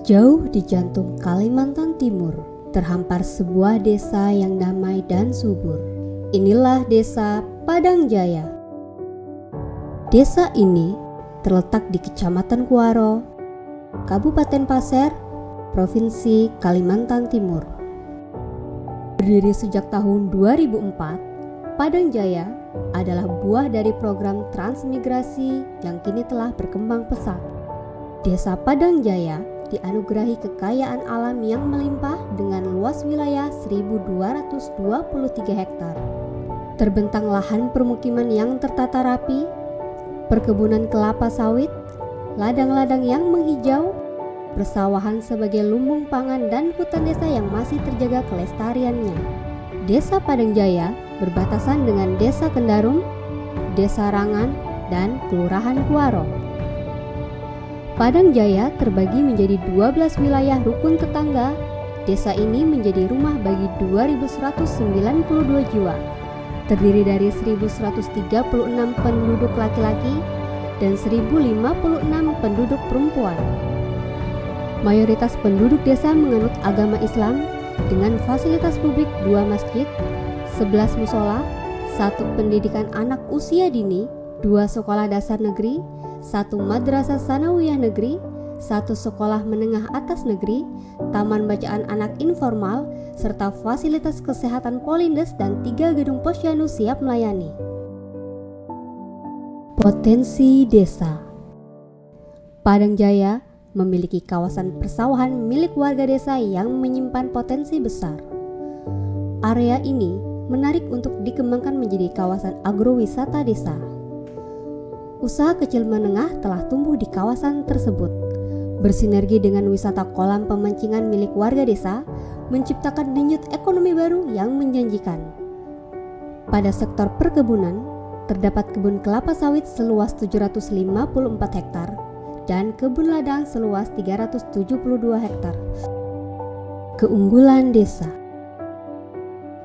Jauh di jantung Kalimantan Timur, terhampar sebuah desa yang damai dan subur. Inilah desa Padang Jaya. Desa ini terletak di Kecamatan Kuaro, Kabupaten Pasir, Provinsi Kalimantan Timur. Berdiri sejak tahun 2004, Padang Jaya adalah buah dari program transmigrasi yang kini telah berkembang pesat. Desa Padang Jaya dianugerahi kekayaan alam yang melimpah dengan luas wilayah 1.223 hektar. Terbentang lahan permukiman yang tertata rapi, perkebunan kelapa sawit, ladang-ladang yang menghijau, persawahan sebagai lumbung pangan dan hutan desa yang masih terjaga kelestariannya. Desa Padang Jaya berbatasan dengan Desa Kendarum, Desa Rangan, dan Kelurahan Kuaro. Padang Jaya terbagi menjadi 12 wilayah rukun tetangga. Desa ini menjadi rumah bagi 2.192 jiwa, terdiri dari 1.136 penduduk laki-laki dan 1.056 penduduk perempuan. Mayoritas penduduk desa menganut agama Islam dengan fasilitas publik 2 masjid, 11 musola, 1 pendidikan anak usia dini, 2 sekolah dasar negeri, 1 madrasah sanawiyah negeri, 1 sekolah menengah atas negeri, taman bacaan anak informal, serta fasilitas kesehatan Polindes dan 3 gedung posyandu siap melayani. Potensi desa. Padang Jaya memiliki kawasan persawahan milik warga desa yang menyimpan potensi besar. Area ini menarik untuk dikembangkan menjadi kawasan agrowisata desa. Usaha kecil menengah telah tumbuh di kawasan tersebut. Bersinergi dengan wisata kolam pemancingan milik warga desa, menciptakan denyut ekonomi baru yang menjanjikan. Pada sektor perkebunan, terdapat kebun kelapa sawit seluas 754 hektar dan kebun ladang seluas 372 hektar. Keunggulan desa.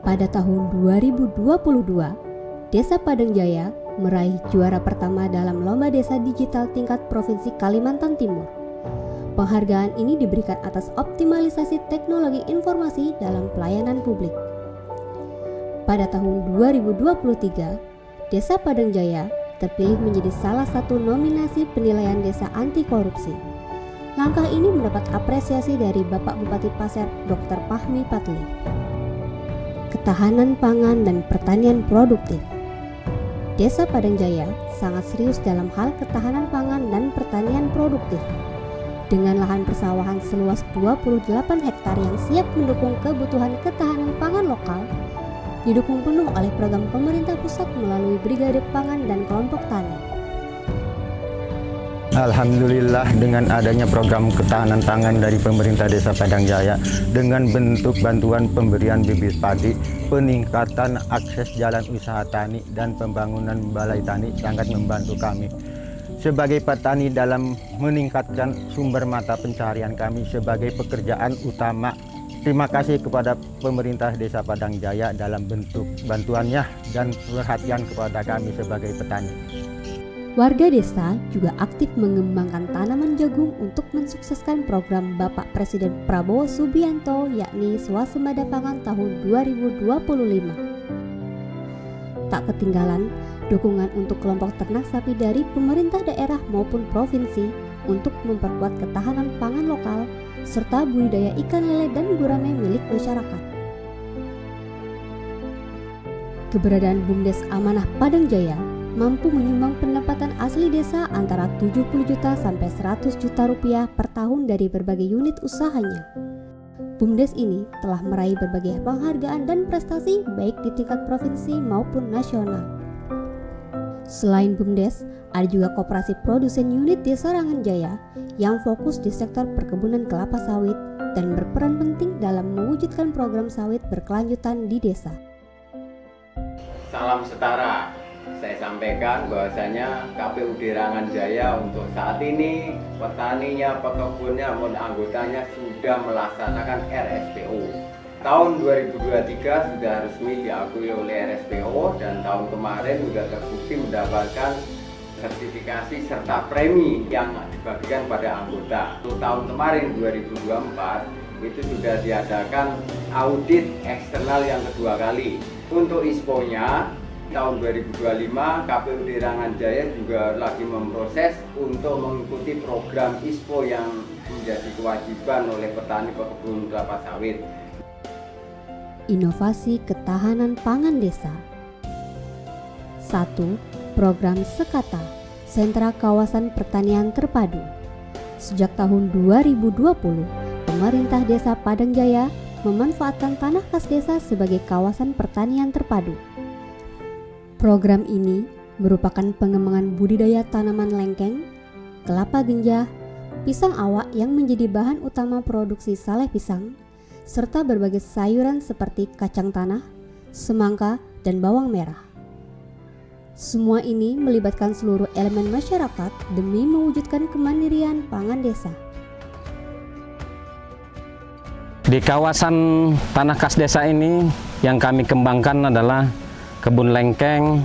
Pada tahun 2022, Desa Padang Jaya meraih juara pertama dalam Lomba Desa Digital tingkat Provinsi Kalimantan Timur. Penghargaan ini diberikan atas optimalisasi teknologi informasi dalam pelayanan publik. Pada tahun 2023, Desa Padang Jaya terpilih menjadi salah satu nominasi penilaian desa anti korupsi. Langkah ini mendapat apresiasi dari Bapak Bupati Pasir Dr. Fahmi Patli. Ketahanan pangan dan pertanian produktif. Desa Padang Jaya sangat serius dalam hal ketahanan pangan dan pertanian produktif. Dengan lahan persawahan seluas 28 hektar yang siap mendukung kebutuhan ketahanan pangan lokal, didukung penuh oleh program pemerintah pusat melalui Brigade Pangan dan Kelompok Tani. Alhamdulillah, dengan adanya program ketahanan pangan dari pemerintah Desa Padang Jaya dengan bentuk bantuan pemberian bibit padi, peningkatan akses jalan usaha tani dan pembangunan balai tani sangat membantu kami sebagai petani dalam meningkatkan sumber mata pencaharian kami sebagai pekerjaan utama. Terima kasih kepada pemerintah Desa Padang Jaya dalam bentuk bantuannya dan perhatian kepada kami sebagai petani. Warga desa juga aktif mengembangkan tanaman jagung untuk mensukseskan program Bapak Presiden Prabowo Subianto, yakni Swasembada Pangan tahun 2025. Tak ketinggalan, dukungan untuk kelompok ternak sapi dari pemerintah daerah maupun provinsi untuk memperkuat ketahanan pangan lokal, serta budidaya ikan lele dan gurame milik masyarakat. Keberadaan BUMDes Amanah Padang Jaya mampu menyumbang pendapatan asli desa antara 70 juta sampai 100 juta rupiah per tahun dari berbagai unit usahanya. BUMDes ini telah meraih berbagai penghargaan dan prestasi baik di tingkat provinsi maupun nasional. Selain BUMDes, ada juga Koperasi Produsen Unit Desa Rangan Jaya yang fokus di sektor perkebunan kelapa sawit dan berperan penting dalam mewujudkan program sawit berkelanjutan di desa. Salam setara. Saya sampaikan bahwasanya KPUD Rangan Jaya untuk saat ini petaninya, pekebunnya, maupun anggotanya sudah melaksanakan RSPO. Tahun 2023 sudah resmi diakui oleh RSPO dan tahun kemarin sudah terbukti mendapatkan sertifikasi serta premi yang dibagikan pada anggota. Untuk tahun kemarin 2024 itu sudah diadakan audit eksternal yang kedua kali. Untuk ISPO-nya tahun 2025 KPUD Iriangan Jaya juga lagi memproses untuk mengikuti program ISPO yang menjadi kewajiban oleh petani pekebun kelapa sawit. Inovasi ketahanan pangan desa. 1. Program Sekata, Sentra Kawasan Pertanian Terpadu. Sejak tahun 2020, pemerintah Desa Padang Jaya memanfaatkan tanah kas desa sebagai kawasan pertanian terpadu. Program ini merupakan pengembangan budidaya tanaman lengkeng, kelapa genjah, pisang awak yang menjadi bahan utama produksi saleh pisang, serta berbagai sayuran seperti kacang tanah, semangka, dan bawang merah. Semua ini melibatkan seluruh elemen masyarakat demi mewujudkan kemandirian pangan desa. Di kawasan tanah kas desa ini yang kami kembangkan adalah kebun lengkeng,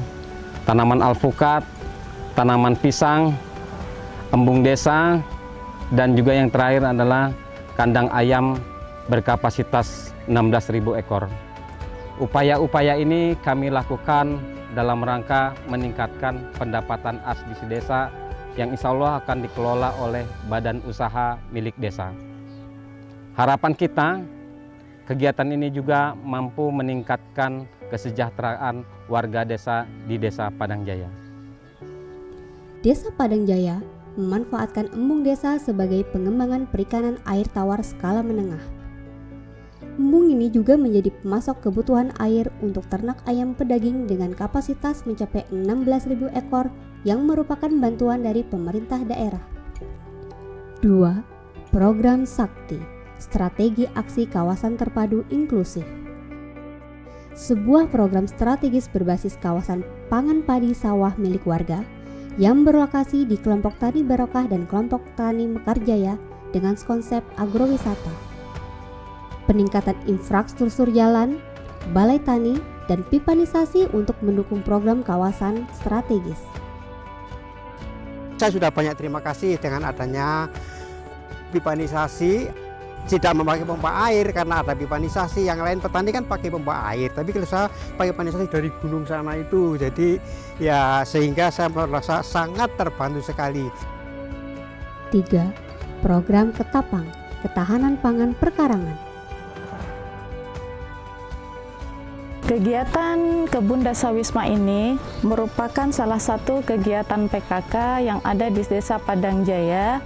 tanaman alpukat, tanaman pisang, embung desa, dan juga yang terakhir adalah kandang ayam berkapasitas 16.000 ekor. Upaya-upaya ini kami lakukan dalam rangka meningkatkan pendapatan asli desa yang insya Allah akan dikelola oleh badan usaha milik desa. Harapan kita, kegiatan ini juga mampu meningkatkan kesejahteraan warga desa di Desa Padang Jaya. Desa Padang Jaya memanfaatkan embung desa sebagai pengembangan perikanan air tawar skala menengah. Embung ini juga menjadi pemasok kebutuhan air untuk ternak ayam pedaging dengan kapasitas mencapai 16.000 ekor yang merupakan bantuan dari pemerintah daerah. 2. Program Sakti, Strategi Aksi Kawasan Terpadu Inklusif. Sebuah program strategis berbasis kawasan pangan padi sawah milik warga yang berlokasi di kelompok Tani Barokah dan kelompok Tani Mekarjaya dengan konsep agrowisata. Peningkatan infrastruktur jalan, balai tani, dan pipanisasi untuk mendukung program kawasan strategis. Saya sudah banyak terima kasih dengan adanya pipanisasi, tidak memakai pompa air karena ada pipanisasi. Yang lain petani kan pakai pompa air, tapi kalau saya pakai pipanisasi dari gunung sana itu, jadi ya sehingga saya merasa sangat terbantu sekali. 3. Program Ketapang, Ketahanan Pangan Perkarangan. Kegiatan Kebun Desa Wisma ini merupakan salah satu kegiatan PKK yang ada di Desa Padang Jaya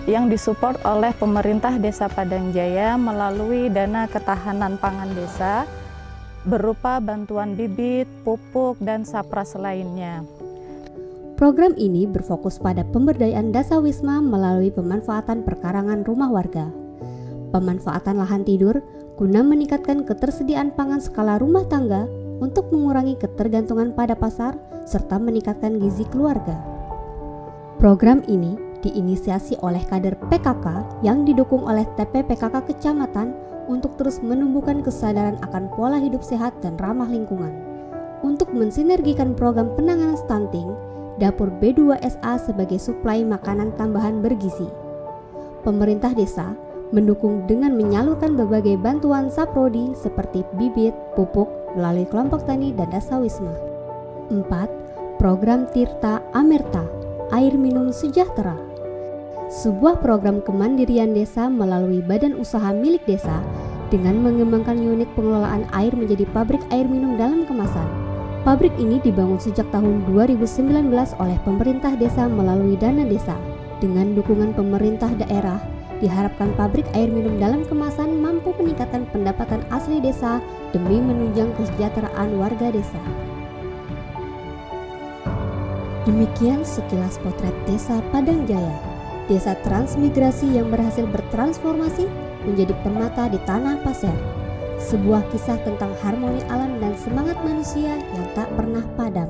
yang disupport oleh pemerintah Desa Padang Jaya melalui dana ketahanan pangan desa berupa bantuan bibit, pupuk, dan sapras lainnya. Program ini berfokus pada pemberdayaan dasawisma melalui pemanfaatan perkarangan rumah warga, pemanfaatan lahan tidur guna meningkatkan ketersediaan pangan skala rumah tangga untuk mengurangi ketergantungan pada pasar serta meningkatkan gizi keluarga. Program ini diinisiasi oleh kader PKK yang didukung oleh TP-PKK Kecamatan untuk terus menumbuhkan kesadaran akan pola hidup sehat dan ramah lingkungan. Untuk mensinergikan program penanganan stunting, Dapur B2SA sebagai suplai makanan tambahan bergizi. Pemerintah desa mendukung dengan menyalurkan berbagai bantuan saprodi seperti bibit, pupuk melalui kelompok tani dan dasawisma. 4. Program Tirta Amerta, Air Minum Sejahtera. Sebuah program kemandirian desa melalui badan usaha milik desa dengan mengembangkan unit pengelolaan air menjadi pabrik air minum dalam kemasan. Pabrik ini dibangun sejak tahun 2019 oleh pemerintah desa melalui dana desa. Dengan dukungan pemerintah daerah, diharapkan pabrik air minum dalam kemasan mampu meningkatkan pendapatan asli desa demi menunjang kesejahteraan warga desa. Demikian sekilas potret Desa Padang Jaya, desa transmigrasi yang berhasil bertransformasi menjadi permata di tanah pasir. Sebuah kisah tentang harmoni alam dan semangat manusia yang tak pernah padam.